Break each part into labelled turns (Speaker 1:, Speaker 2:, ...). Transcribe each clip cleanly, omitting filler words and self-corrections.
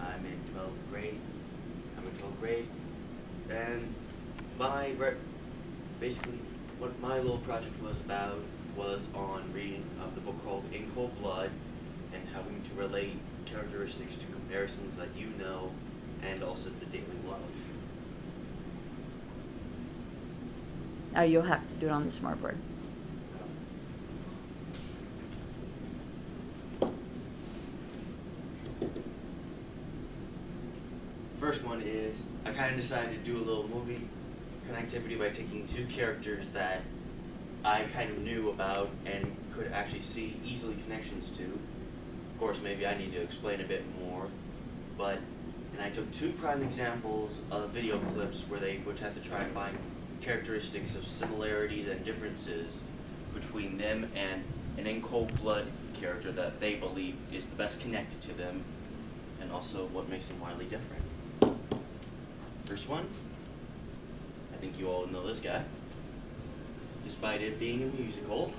Speaker 1: I'm in 12th grade. I'm in 12th grade, and basically what my little project was about was on reading the book called In Cold Blood and having to relate characteristics to comparisons that you know and also the daily love.
Speaker 2: Now you'll have to do it on the smartboard.
Speaker 1: First one is I kind of decided to do a little movie connectivity by taking two characters that I kind of knew about and could actually see easily connections to. Of course, maybe I need to explain a bit more, and I took two prime examples of video clips where they would have to try and find characteristics of similarities and differences between them and an In Cold Blood character that they believe is the best connected to them, and also what makes them wildly different. First one, I think you all know this guy, despite it being a musical.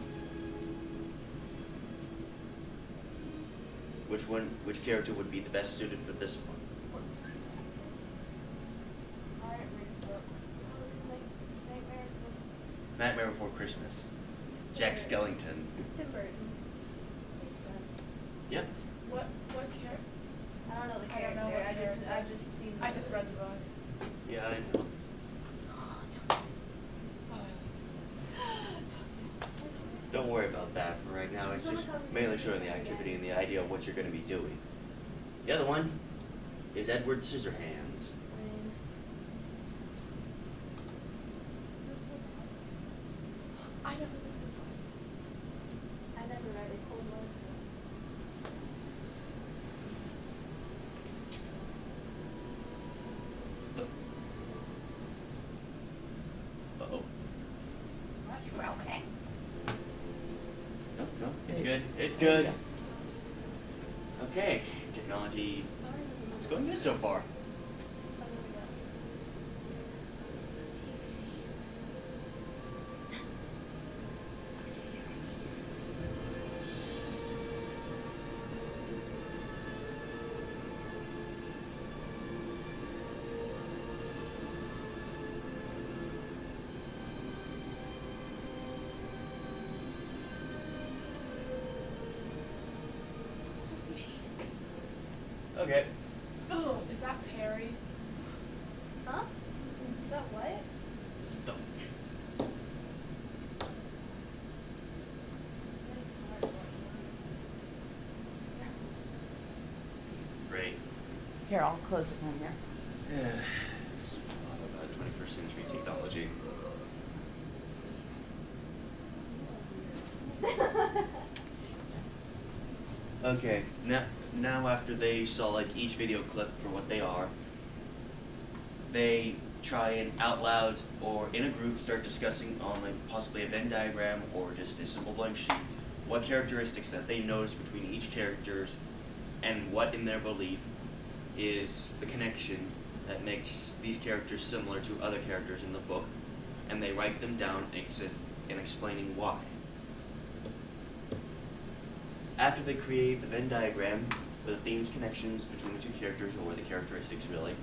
Speaker 1: Which character would be the best suited for this one?
Speaker 3: What was his name?
Speaker 1: Nightmare Before Christmas. Jack Skellington.
Speaker 3: Tim Burton.
Speaker 1: Yep.
Speaker 4: What character?
Speaker 3: I don't know the
Speaker 4: I don't
Speaker 3: character.
Speaker 4: know what character.
Speaker 3: I've just seen.
Speaker 4: I just read the book.
Speaker 1: Yeah, I know.
Speaker 4: Oh, I like this one.
Speaker 1: Don't worry about that for right now. It's just mainly showing the activity and the idea of what you're going to be doing. The other one is Edward Scissorhands.
Speaker 4: I know who this is.
Speaker 3: I never read it. Cold Blood.
Speaker 1: Uh-oh.
Speaker 2: You're okay.
Speaker 1: No, it's good. It's good. Okay, technology is going good so far. Okay.
Speaker 4: Oh, is that Perry?
Speaker 3: Huh? Is that what?
Speaker 1: Great.
Speaker 2: Here, I'll close it from here.
Speaker 1: Yeah. This is a lot about 21st century technology. Okay, now after they saw like each video clip for what they are, they try and out loud or in a group start discussing on like possibly a Venn diagram or just a simple blank sheet what characteristics that they notice between each characters and what in their belief is the connection that makes these characters similar to other characters in the book, and they write them down and explaining why. After they create the Venn diagram with the themes, connections between the two characters, or the characteristics really,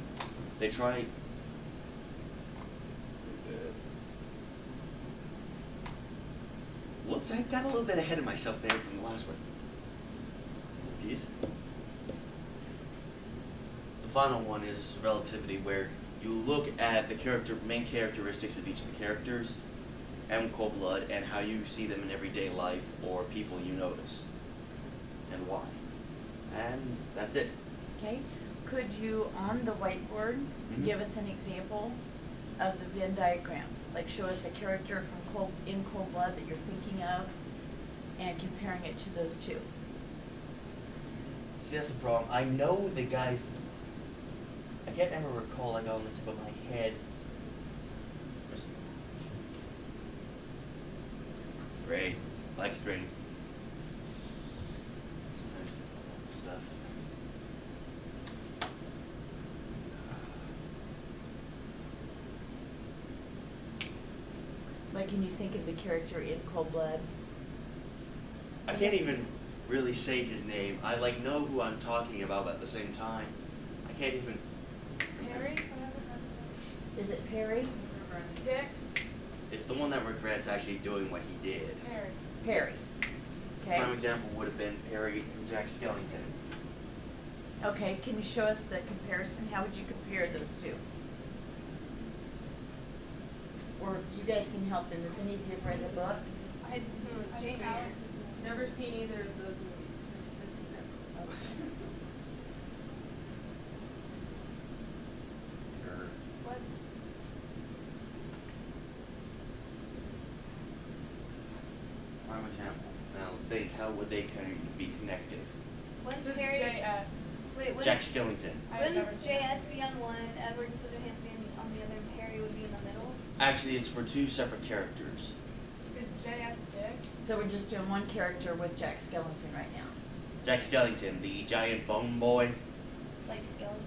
Speaker 1: they try. Whoops, I got a little bit ahead of myself there from the last one. Jeez. The final one is relativity, where you look at the main characteristics of each of the characters and Cold Blood and how you see them in everyday life or people you notice and why. And that's it.
Speaker 2: Okay. Could you, on the whiteboard, give us an example of the Venn diagram? Like show us a character from In Cold Blood that you're thinking of and comparing it to those two.
Speaker 1: See, that's the problem. I know the guys. I can't ever recall like on the tip of my head. Great. Likes green. Stuff.
Speaker 2: Like, can you think of the character in Cold Blood?
Speaker 1: I can't even really say his name. I like know who I'm talking about, but at the same time, can't even.
Speaker 4: Perry?
Speaker 2: Is it Perry?
Speaker 4: Dick?
Speaker 1: It's the one that regrets actually doing what he did.
Speaker 4: Perry.
Speaker 2: Perry. Okay.
Speaker 1: Prime example would have been Perry and Jack Skellington.
Speaker 2: Okay, can you show us the comparison? How would you compare those two? Or you guys can help them if any of you have read the book.
Speaker 3: Jane Alex.
Speaker 5: Never seen either of those movies.
Speaker 3: What?
Speaker 1: Prime example. Now think, how would they kind of be connected?
Speaker 3: When
Speaker 4: This
Speaker 3: Perry.
Speaker 4: is JS.
Speaker 3: Wait, when
Speaker 1: Jack Skellington.
Speaker 4: I've
Speaker 3: wouldn't
Speaker 4: never seen
Speaker 3: JS be on one, Edward Scissorhands be on the other, and Perry would be in the middle?
Speaker 1: Actually, it's for two separate characters.
Speaker 4: Is JS Dick?
Speaker 2: So we're just doing one character with Jack Skellington right now.
Speaker 1: Jack Skellington, the giant bone boy,
Speaker 3: Like skeleton?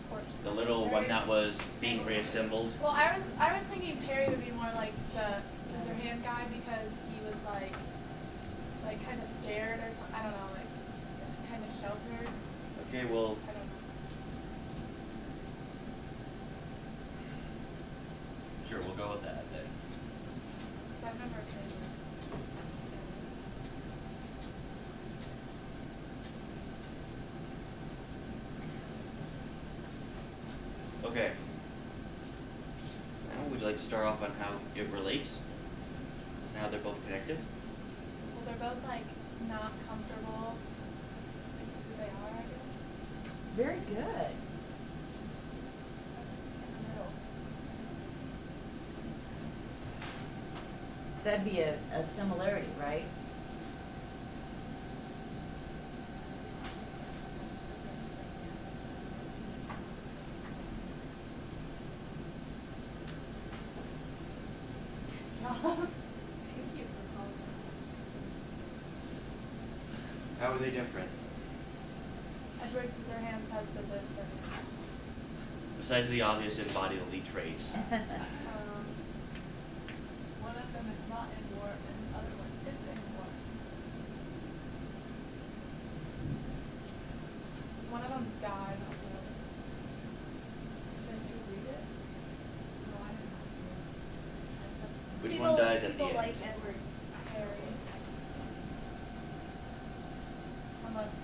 Speaker 3: Corpse.
Speaker 1: the little one that was being reassembled.
Speaker 4: Well, I was thinking Perry would be more like the Scissorhand guy because he was like kind of scared or something. I don't know, like kind of sheltered.
Speaker 1: Okay, well,
Speaker 4: I don't know.
Speaker 1: sure, we'll go with that then.
Speaker 4: Because I've never seen it.
Speaker 1: Okay. Now, would you like to start off on how it relates? And how they're both connected?
Speaker 4: Well, they're both like not comfortable with who they are, I guess.
Speaker 2: Very good.
Speaker 3: In the middle.
Speaker 2: That'd be a similarity, right?
Speaker 4: Thank you for calling
Speaker 1: How are they different?
Speaker 4: that. Edward Scissorhands has scissors for hands.
Speaker 1: Besides the obvious embodily traits.
Speaker 4: One of them is not in war, and the other one is in war. One of them dies. Did you read it? No, I didn't actually. I just have to send
Speaker 1: Which
Speaker 4: it.
Speaker 1: one dies at the
Speaker 3: People
Speaker 1: end?
Speaker 3: like Edward.
Speaker 4: Harry. Unless,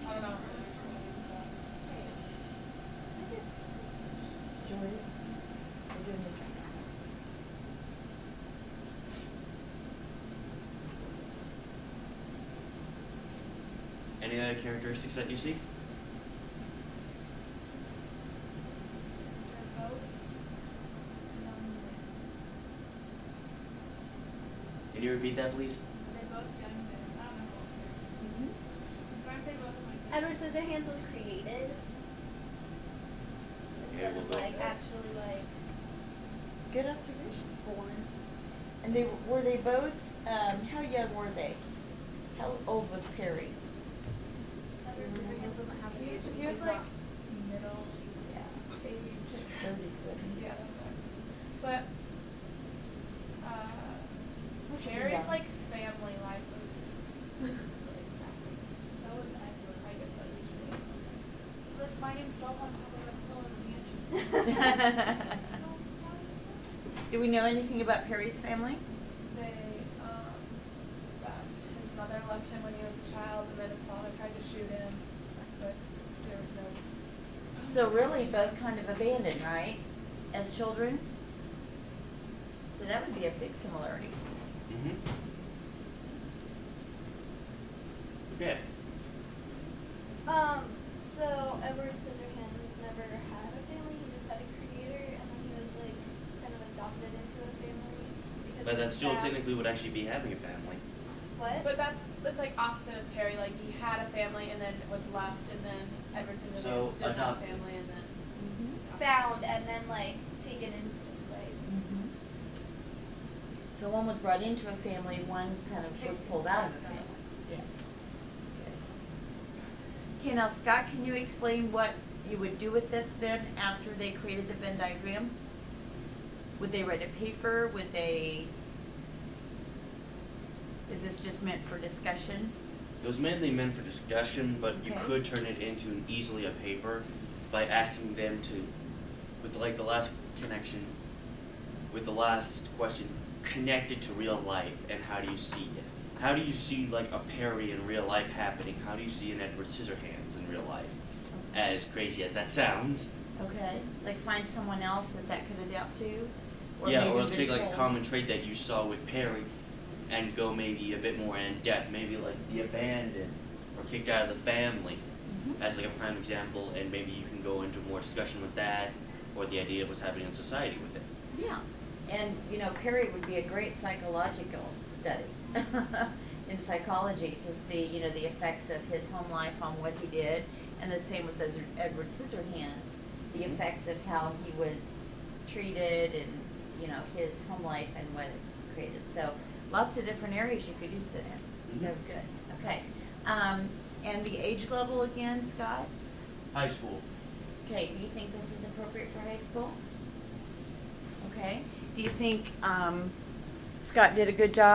Speaker 4: I don't know if there's names dies.
Speaker 2: Sure. We're doing this right now.
Speaker 1: Any other characteristics that you see?
Speaker 4: They're both young
Speaker 1: Can you repeat that, please?
Speaker 4: men. They're both young men. I don't know what Aren't they both like
Speaker 3: Edward Scissorhands was created.
Speaker 1: Yeah,
Speaker 3: Instead
Speaker 1: we'll
Speaker 3: of
Speaker 1: go
Speaker 3: like
Speaker 1: with that.
Speaker 3: actually like
Speaker 2: Good observation.
Speaker 3: born.
Speaker 2: And were they both, how young were they? How old was Perry?
Speaker 3: Edward Scissorhands doesn't have an age. since
Speaker 4: He was
Speaker 3: he's
Speaker 4: like
Speaker 3: not-
Speaker 4: middle
Speaker 3: Yeah.
Speaker 4: age.
Speaker 2: 30s, wasn't he?
Speaker 4: Yeah, that's right. But
Speaker 2: What's
Speaker 4: Jerry's
Speaker 2: young?
Speaker 4: like family life was really crappy. So was Edward. I guess that is true. Look, by himself on top of a hill in a mansion.
Speaker 2: Do we know anything about Perry's family?
Speaker 4: They that his mother left him when he was a child, and then his father tried to shoot him, but there was no.
Speaker 2: So really both kind of abandoned, right? As children? So that would be a big similarity.
Speaker 1: Mm-hmm. Okay.
Speaker 3: So Edward Scissorhands never had a family. He just had a creator, and then he was like kind of adopted into a family. Because
Speaker 1: But
Speaker 3: of
Speaker 1: that
Speaker 3: his
Speaker 1: still
Speaker 3: dad.
Speaker 1: technically would actually be having a family.
Speaker 3: What?
Speaker 4: But that's like opposite of Perry. Like he had a family and then was left, and then Edward
Speaker 1: So,
Speaker 4: Scissorhands didn't have a
Speaker 1: adopted.
Speaker 4: family, and then
Speaker 3: Found and then like taken into like.
Speaker 2: Mhm. So one was brought into a family, one kind of was pulled out of a family. Yeah. Okay, now Scott, can you explain what you would do with this then after they created the Venn diagram? Would they write a paper? Is this just meant for discussion?
Speaker 1: It was mainly meant for discussion, but you
Speaker 2: Okay.
Speaker 1: could turn it into an easily a paper by asking them to, with like the last connection, with the last question, connect it to real life and how do you see it? How do you see like a Perry in real life happening? How do you see an Edward Scissorhands in real life? As crazy as that sounds.
Speaker 2: Okay, like find someone else that could adapt to?
Speaker 1: Yeah,
Speaker 2: maybe
Speaker 1: or take like a
Speaker 2: pull-
Speaker 1: common trait that you saw with Perry and go maybe a bit more in depth, maybe like the abandoned or kicked out of the family
Speaker 2: Mhm.
Speaker 1: as like a prime example, and maybe you can go into more discussion with that or the idea of what's happening in society with it.
Speaker 2: Yeah, and you know, Perry would be a great psychological study in psychology to see, you know, the effects of his home life on what he did, and the same with Edward Scissorhands, the
Speaker 1: Mhm.
Speaker 2: effects of how he was treated and, you know, his home life and what it created. So lots of different areas you could use it in. So
Speaker 1: Mhm.
Speaker 2: good. Okay. And the age level again, Scott?
Speaker 1: High school.
Speaker 2: Okay, do you think this is appropriate for high school? Okay. Do you think Scott did a good job